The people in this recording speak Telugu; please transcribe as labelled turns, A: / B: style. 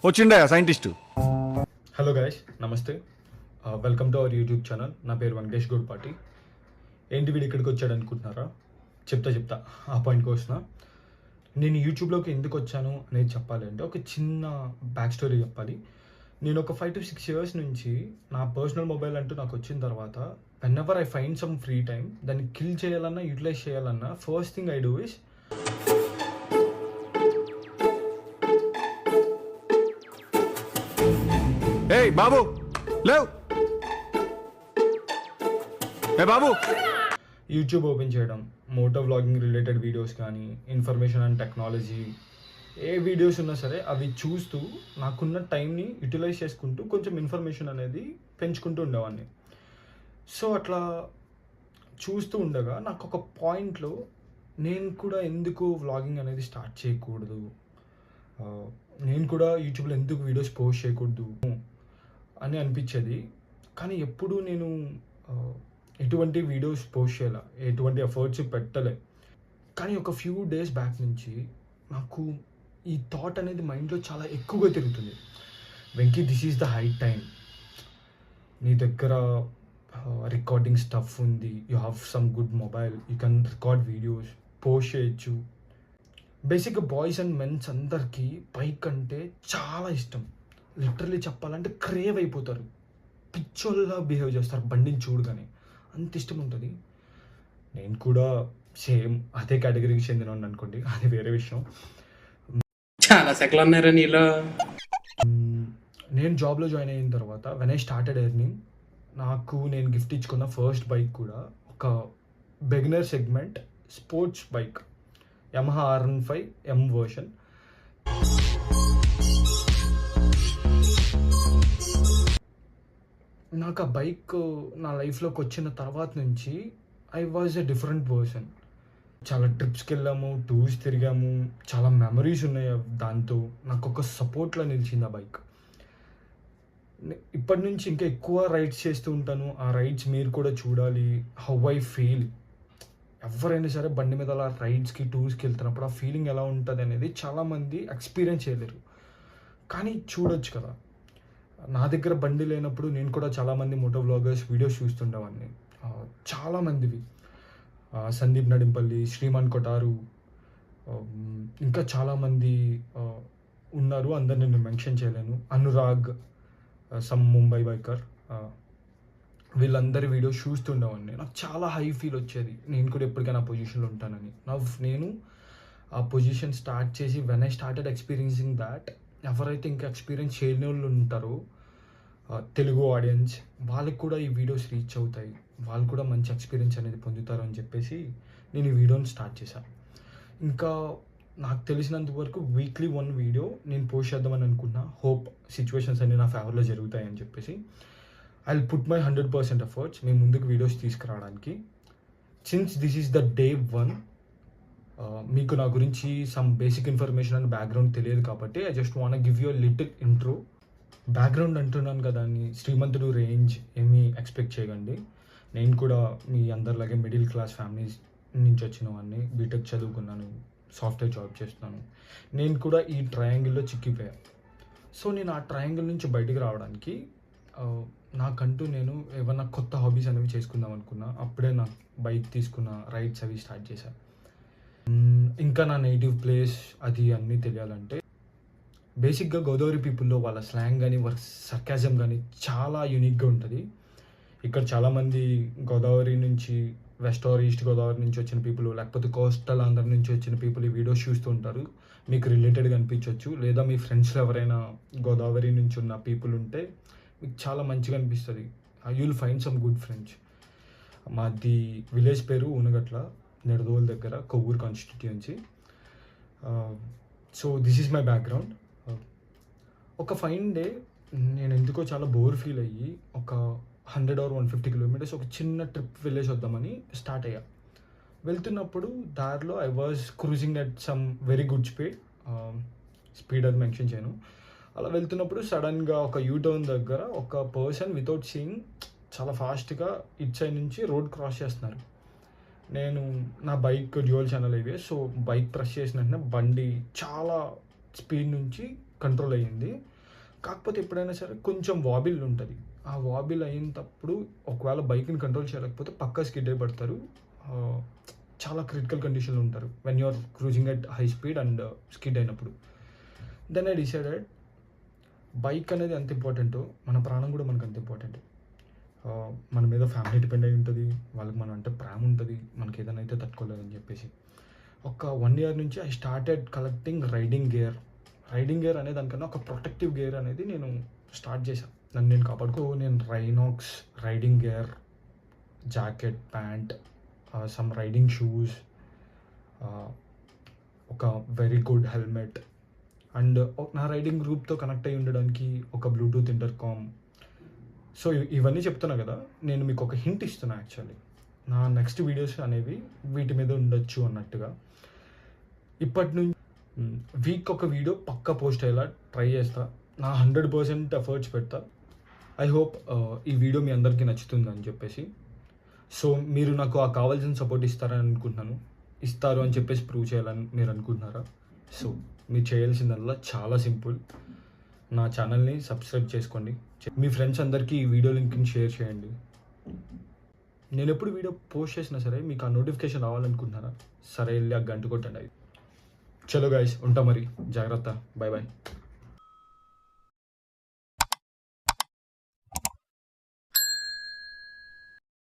A: వచ్చిండయా సైంటిస్టు.
B: హలో గైస్, నమస్తే. Welcome to our YouTube channel. నా పేరు వెంకటేష్ గౌడ్పాటి. ఏంటి వీడు ఇక్కడికి వచ్చాడు అనుకుంటున్నారా? చెప్తా ఆ పాయింట్కి వస్తున్నా. నేను యూట్యూబ్లోకి ఎందుకు వచ్చాను అనేది చెప్పాలి అంటే ఒక చిన్న బ్యాక్ స్టోరీ చెప్పాలి. నేను ఒక 5 to 6 years నుంచి నా పర్సనల్ మొబైల్ అంటూ నాకు వచ్చిన తర్వాత when ever I find some free time, దాన్ని కిల్ చేయాలన్నా యూటిలైజ్ చేయాలన్నా first thing I do is
A: ఏయ్ బాబు లేవ్, ఏ బాబు,
B: యూట్యూబ్ ఓపెన్ చేయడం. మోటో వ్లాగింగ్ రిలేటెడ్ వీడియోస్ కానీ, information and technology A videos ఉన్నా సరే అవి చూస్తూ నాకున్న టైంని యూటిలైజ్ చేసుకుంటూ కొంచెం ఇన్ఫర్మేషన్ అనేది పెంచుకుంటూ ఉండేవాడిని. సో అట్లా చూస్తూ ఉండగా నాకు ఒక పాయింట్లో నేను కూడా ఎందుకు వ్లాగింగ్ అనేది స్టార్ట్ చేయకూడదు, నేను కూడా యూట్యూబ్లో ఎందుకు వీడియోస్ పోస్ట్ చేయకూడదు అని అనిపించేది. కానీ ఎప్పుడూ నేను ఎటువంటి వీడియోస్ పోస్ట్ చేయాల, ఎటువంటి ఎఫర్ట్స్ పెట్టలే. కానీ ఒక ఫ్యూ డేస్ బ్యాక్ నుంచి నాకు ఈ థాట్ అనేది మైండ్లో చాలా ఎక్కువగా తిరుగుతుంది. Venky, this is the high time. నీ దగ్గర రికార్డింగ్ స్టఫ్ ఉంది, you have some good mobile, you can record videos, post చేయొచ్చు. బేసిక్గా బాయ్స్ అండ్ మెన్స్ అందరికీ బైక్ అంటే చాలా ఇష్టం. లిటరలీ చెప్పాలంటే క్రేవ్ అయిపోతారు, పిచ్చోళ్ళలా బిహేవ్ చేస్తారు బండిని చూడగానే, అంత ఇష్టం ఉంటుంది. నేను కూడా సేమ్ అదే కేటగిరీకి చెందినవాడిని అనుకోండి, అది వేరే విషయం.
C: చాలా సెకలు ఉన్నారా నీలో?
B: నేను జాబ్లో జాయిన్ అయిన తర్వాత వెన్ ఐ స్టార్టెడ్ ఎర్నింగ్, నాకు నేను గిఫ్ట్ ఇచ్చుకున్న ఫస్ట్ బైక్ కూడా ఒక beginner segment sports bike, Yamaha R15 M version. నాకు ఆ బైక్ నా లైఫ్లోకి వచ్చిన తర్వాత నుంచి I was a different person. చాలా ట్రిప్స్కి వెళ్ళాము, టూర్స్ తిరిగాము, చాలా మెమరీస్ ఉన్నాయి దాంతో. నాకు ఒక సపోర్ట్లా నిలిచింది ఆ బైక్. ఇప్పటి నుంచి ఇంకా ఎక్కువ రైడ్స్ చేస్తూ ఉంటాను. ఆ రైడ్స్ మీరు కూడా చూడాలి, హౌ ఐ ఫీల్. ఎవరైనా సరే బండి మీద అలా రైడ్స్కి, టూర్స్కి వెళ్తున్నప్పుడు ఆ ఫీలింగ్ ఎలా ఉంటుంది అనేది చాలామంది ఎక్స్పీరియన్స్ చేయలేరు, కానీ చూడొచ్చు కదా. నా దగ్గర బండి లేనప్పుడు నేను కూడా చాలామంది మోటో వ్లాగర్స్ వీడియోస్ చూస్తుండేవాడిని. చాలామందివి, సందీప్ నడింపల్లి, శ్రీమాన్ కొటారు, ఇంకా చాలామంది ఉన్నారు. అందరిని నేను మెన్షన్ చేయలేను. అనురాగ్, సమ్ ముంబై బైకర్, వీళ్ళందరి వీడియోస్ చూస్తుండేవాడిని. నాకు చాలా హై ఫీల్ వచ్చేది, నేను కూడా ఎప్పటికైనా ఆ పొజిషన్లో ఉంటానని. నేను ఆ పొజిషన్ స్టార్ట్ చేసి when I started experiencing that, ఎవరైతే ఇంకా ఎక్స్పీరియన్స్ చేయని వాళ్ళు ఉంటారో తెలుగు ఆడియన్స్, వాళ్ళకి కూడా ఈ వీడియోస్ రీచ్ అవుతాయి, వాళ్ళు కూడా మంచి ఎక్స్పీరియన్స్ అనేది పొందుతారు అని చెప్పేసి నేను ఈ వీడియోని స్టార్ట్ చేశాను. ఇంకా నాకు తెలిసినంత వరకు వీక్లీ 1 వీడియో నేను పోస్ట్ చేద్దామని అనుకున్నా. హోప్ సిచ్యువేషన్స్ అన్నీ నా ఫేవర్లో జరుగుతాయని చెప్పేసి I will put my 100% efforts మీ ముందుకు వీడియోస్ తీసుకురావడానికి. Since this is the day 1, మీకు నా గురించి some basic information and background తెలియదు కాబట్టి I just want give you little intro. Background అంటున్నాను కదా అని శ్రీమంతుడు రేంజ్ ఏమీ ఎక్స్పెక్ట్ చేయకండి. నేను కూడా మీ అందరిలాగే మిడిల్ క్లాస్ ఫ్యామిలీస్ నుంచి వచ్చిన వాడిని, బీటెక్ చదువుకున్నాను, సాఫ్ట్వేర్ జాబ్ చేస్తున్నాను. నేను కూడా ఈ ట్రయాంగిల్లో చిక్కిపోయాను. సో నేను ఆ ట్రయాంగిల్ నుంచి బయటికి రావడానికి నాకంటూ నేను ఏమన్నా కొత్త హాబీస్ అనేవి చేసుకుందాం అనుకున్నా. అప్పుడే నా బైక్ తీసుకున్న, రైడ్స్ అవి స్టార్ట్ చేశాను. ఇంకా నా నేటివ్ ప్లేస్ అది అన్నీ తెలియాలంటే బేసిక్గా గోదావరి పీపుల్లో వాళ్ళ స్లాంగ్ కానీ, వాళ్ళ సర్కాజం కానీ చాలా యూనిక్గా ఉంటుంది. ఇక్కడ చాలామంది గోదావరి నుంచి, వెస్ట్ ఆర్ ఈస్ట్ గోదావరి నుంచి వచ్చిన పీపుల్, లేకపోతే కోస్టల్ ఆంధ్ర నుంచి వచ్చిన పీపుల్ ఈ వీడియోస్ చూస్తూ ఉంటారు. మీకు రిలేటెడ్గా అనిపించవచ్చు, లేదా మీ ఫ్రెండ్స్లో ఎవరైనా గోదావరి నుంచి ఉన్న పీపుల్ ఉంటే మీకు చాలా మంచిగా అనిపిస్తుంది. You will find some good friends. మాది విలేజ్ పేరు ఊనగట్ల, నిడదవోలు దగ్గర, Kovvur constituency. So this is my background. ఒక ఫైన్ డే నేను ఎందుకో చాలా బోర్ ఫీల్ అయ్యి ఒక 100 or 150 kilometers ఒక చిన్న ట్రిప్ వెళ్ళేసి వద్దామని స్టార్ట్ అయ్యా. వెళ్తున్నప్పుడు దారిలో I was cruising at some very good speed అది మెన్షన్ చేయను. అలా వెళ్తున్నప్పుడు సడన్గా ఒక యూటర్న్ దగ్గర ఒక పర్సన్ వితౌట్ సీయింగ్ చాలా ఫాస్ట్గా ఇట్ సైడ్ నుంచి రోడ్ క్రాస్ చేస్తున్నారు. నేను నా బైక్ డ్యూయల్ ఛానల్ ఇవే. సో బైక్ ప్రెస్ చేసిన వెంటనే బండి చాలా స్పీడ్ నుంచి కంట్రోల్ అయ్యింది. కాకపోతే ఎప్పుడైనా సరే కొంచెం వాబిల్ ఉంటుంది. ఆ వాబిల్ అయినప్పుడు ఒకవేళ బైక్ని కంట్రోల్ చేయలేకపోతే పక్కా స్కిడ్ అయిపడతారు. చాలా క్రిటికల్ కండిషన్లో ఉంటారు when you're cruising at high speed and skid అయినప్పుడు. దెన్ ఐ డిసైడెడ్ బైక్ అనేది ఎంత ఇంపార్టెంటో మన ప్రాణం కూడా మనకు అంత ఇంపార్టెంట్. మన మీద ఫ్యామిలీ డిపెండ్ అయి ఉంటుంది, వాళ్ళకి మనం అంటే ప్రేమ ఉంటుంది, మనకి ఏదైనా అయితే తట్టుకోలేదని చెప్పేసి ఒక 1 year నుంచి I started collecting riding gear. Riding gear అనే దానికన్నా ఒక ప్రొటెక్టివ్ గేర్ అనేది నేను స్టార్ట్ చేశాను. నన్ను నేను కాపాడుకో. నేను రైనాక్స్ riding gear, jacket, pant, some riding shoes, ఒక వెరీ గుడ్ హెల్మెట్ అండ్ నా రైడింగ్ గ్రూప్తో కనెక్ట్ అయి ఉండడానికి ఒక బ్లూటూత్ ఇంటర్కామ్. సో ఇవన్నీ చెప్తున్నా కదా, నేను మీకు ఒక హింట్ ఇస్తున్నా. యాక్చువల్లీ నా నెక్స్ట్ వీడియోస్ అనేవి వీటి మీద ఉండొచ్చు అన్నట్టుగా. ఇప్పటి నుంచి వీక్ ఒక వీడియో పక్కా పోస్ట్ అయ్యేలా ట్రై చేస్తా. నా 100% ఎఫర్ట్స్ పెడతా. ఐ హోప్ ఈ వీడియో మీ అందరికీ నచ్చుతుందని చెప్పేసి. సో మీరు నాకు ఆ కావాల్సిన సపోర్ట్ ఇస్తారని అనుకుంటున్నాను. ఇస్తారు అని చెప్పేసి ప్రూవ్ చేయాలని మీరు అనుకుంటున్నారా? సో మీరు చేయాల్సిందల్లా చాలా సింపుల్. నా ఛానల్ని సబ్స్క్రైబ్ చేసుకోండి. మీ ఫ్రెండ్స్ అందరికీ ఈ వీడియో లింక్ని షేర్ చేయండి. నేను ఎప్పుడు వీడియో పోస్ట్ చేసినా సరే మీకు ఆ నోటిఫికేషన్ రావాలనుకుంటున్నారా? సరే వెళ్ళి ఆ గంట కొట్టండి. చలో గైస్, ఉంటా మరి. జాగ్రత్త. Bye bye.